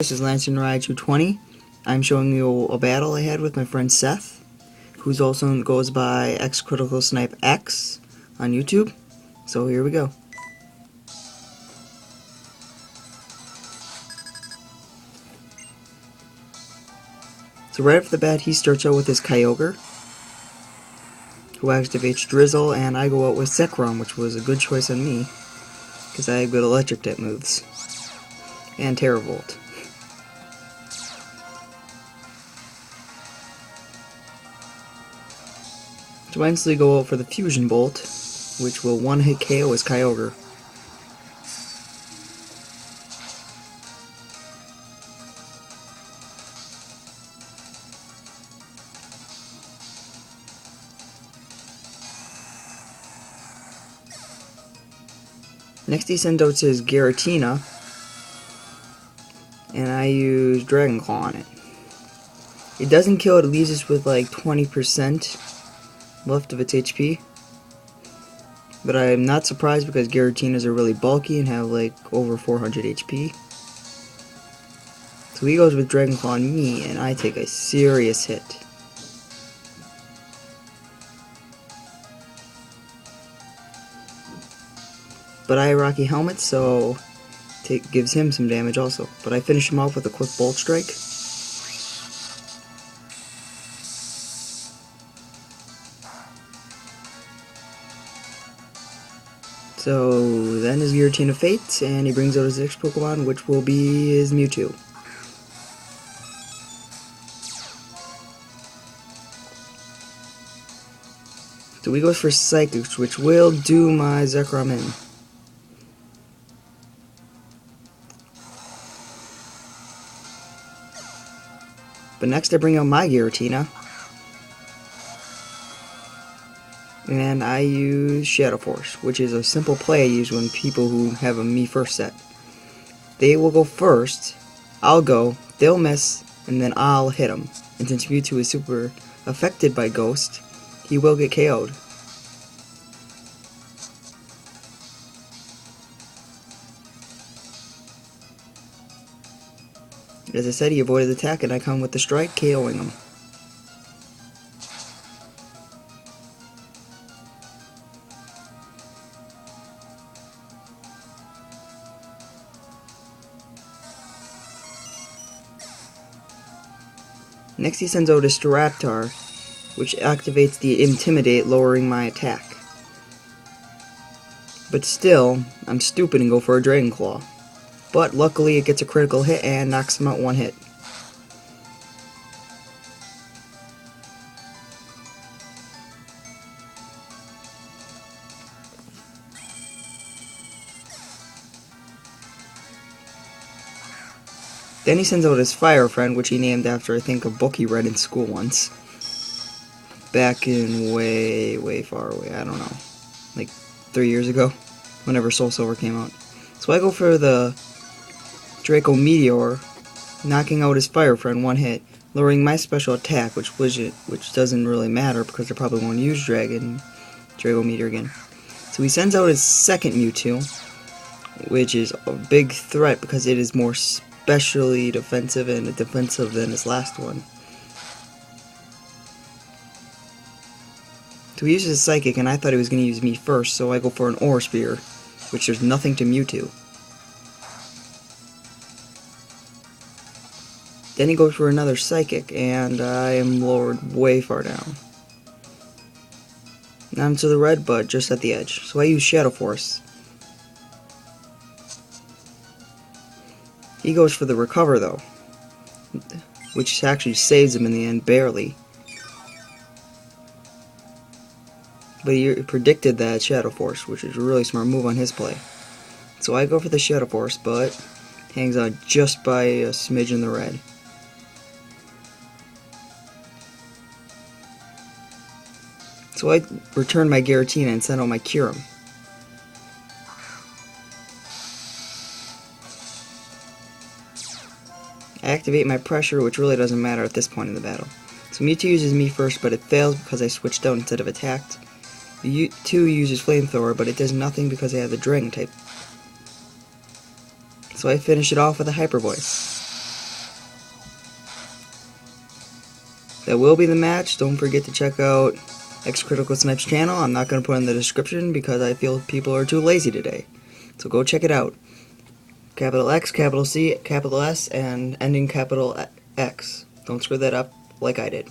This is Lantern Ride 220. I'm showing you a battle I had with my friend Seth, who's also goes by XCriticalSnipeX on YouTube. So here we go. So right off the bat, he starts out with his Kyogre, who activates Drizzle, and I go out with Zekrom, which was a good choice on me, because I have good electric type moves, and Terravolt. So I instantly go out for the Fusion Bolt, which will one-hit KO his Kyogre. Next he sends out his Giratina, and I use Dragon Claw on it. It doesn't kill it, leaves us with like 20% left of its HP. But I'm not surprised because Giratinas are really bulky and have like over 400 HP. So he goes with Dragon Claw on me, and I take a serious hit. But I have Rocky Helmet, so gives him some damage also. But I finish him off with a quick Bolt Strike. So then his Giratina fates, and he brings out his next Pokemon, which will be his Mewtwo. So he goes for Psychics, which will do my Zekrom in. But next I bring out my Giratina, and I use Shadow Force, which is a simple play I use when people who have a me first set. They will go first, I'll go, they'll miss, and then I'll hit them. And since Mewtwo is super affected by Ghost, he will get KO'd. As I said, he avoided the attack, and I come with the strike, KOing him. Next he sends out a Staraptor, which activates the Intimidate, lowering my attack. But still, I'm stupid and go for a Dragon Claw. But luckily it gets a critical hit and knocks him out one hit. Then he sends out his Fire Friend, which he named after, I think, a book he read in school once. Back in way far away, I don't know. Like 3 years ago, whenever Soul Silver came out. So I go for the Draco Meteor, knocking out his Fire Friend one hit, lowering my special attack, which doesn't really matter because I probably won't use Draco Meteor again. So he sends out his second Mewtwo, which is a big threat because it is more specially defensive and defensive than his last one. So he uses Psychic, and I thought he was going to use me first, so I go for an Aura Spear, which does nothing to Mewtwo. Then he goes for another Psychic, and I am lowered way far down. Now I'm to the red, but just at the edge. So I use Shadow Force. He goes for the Recover, though, which actually saves him in the end, barely. But he predicted that Shadow Force, which is a really smart move on his play. So I go for the Shadow Force, but hangs on just by a smidge in the red. So I return my Giratina and send out my Kyurem. I activate my Pressure, which really doesn't matter at this point in the battle. So Mewtwo uses me first, but it fails because I switched out instead of attacked. Mewtwo uses Flamethrower, but it does nothing because I have the Dragon type. So I finish it off with a Hyper Voice. That will be the match. Don't forget to check out XCriticalSnipeX channel. I'm not going to put it in the description because I feel people are too lazy today. So go check it out. Capital X, capital C, capital S, and ending capital X. Don't screw that up like I did.